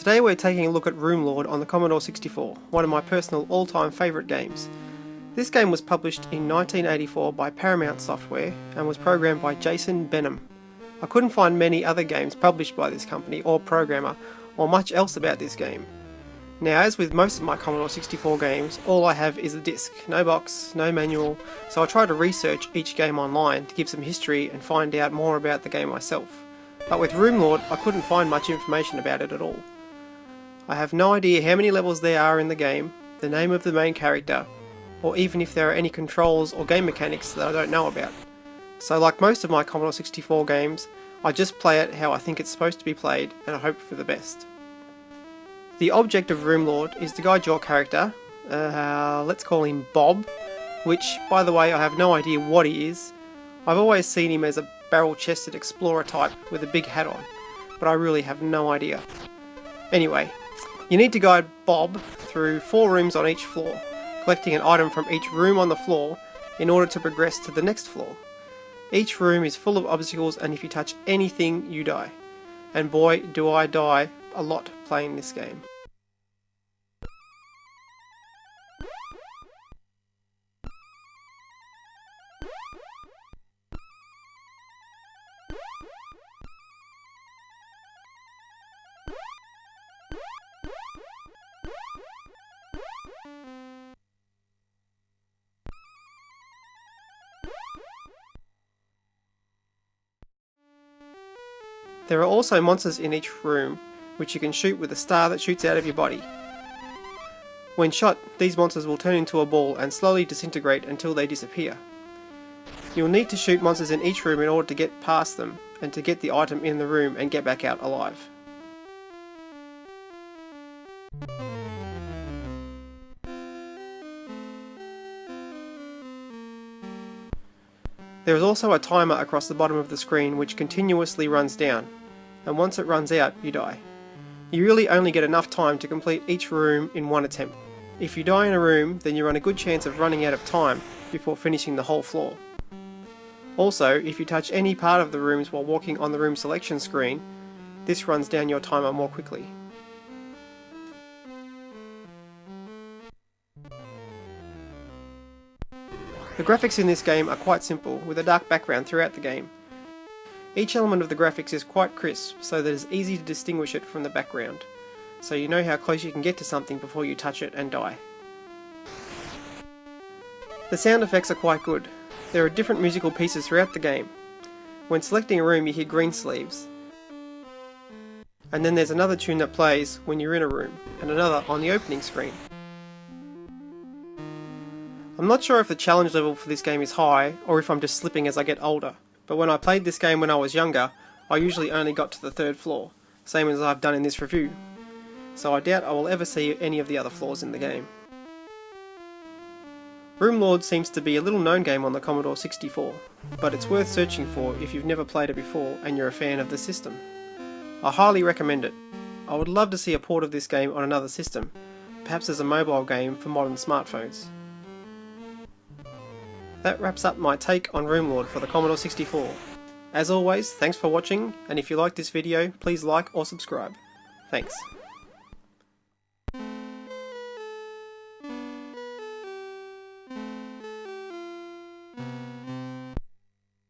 Today we're taking a look at Roomlord on the Commodore 64, one of my personal all-time favourite games. This game was published in 1984 by Paramount Software and was programmed by Jason Benham. I couldn't find many other games published by this company or programmer or much else about this game. Now, as with most of my Commodore 64 games, all I have is a disc, no box, no manual, so I try to research each game online to give some history and find out more about the game myself. But with Roomlord, I couldn't find much information about it at all. I have no idea how many levels there are in the game, the name of the main character, or even if there are any controls or game mechanics that I don't know about. So like most of my Commodore 64 games, I just play it how I think it's supposed to be played and I hope for the best. The object of Roomlord is to guide your character, let's call him Bob, which, by the way, I have no idea what he is. I've always seen him as a barrel-chested explorer type with a big hat on, but I really have no idea. Anyway, you need to guide Bob through 4 rooms on each floor, collecting an item from each room on the floor in order to progress to the next floor. Each room is full of obstacles, and if you touch anything, you die. And boy, do I die a lot playing this game. There are also monsters in each room, which you can shoot with a star that shoots out of your body. When shot, these monsters will turn into a ball and slowly disintegrate until they disappear. You'll need to shoot monsters in each room in order to get past them, and to get the item in the room and get back out alive. There is also a timer across the bottom of the screen which continuously runs down, and once it runs out, you die. You really only get enough time to complete each room in one attempt. If you die in a room, then you run a good chance of running out of time before finishing the whole floor. Also, if you touch any part of the rooms while walking on the room selection screen, this runs down your timer more quickly. The graphics in this game are quite simple, with a dark background throughout the game. Each element of the graphics is quite crisp, so that it's easy to distinguish it from the background, so you know how close you can get to something before you touch it and die. The sound effects are quite good. There are different musical pieces throughout the game. When selecting a room, you hear green sleeves, and then there's another tune that plays when you're in a room, and another on the opening screen. I'm not sure if the challenge level for this game is high, or if I'm just slipping as I get older, but when I played this game when I was younger, I usually only got to the 3rd floor, same as I've done in this review, so I doubt I will ever see any of the other floors in the game. Roomlord seems to be a little known game on the Commodore 64, but it's worth searching for if you've never played it before and you're a fan of the system. I highly recommend it. I would love to see a port of this game on another system, perhaps as a mobile game for modern smartphones. That wraps up my take on Roomlord for the Commodore 64. As always, thanks for watching, and if you like this video, please like or subscribe. Thanks.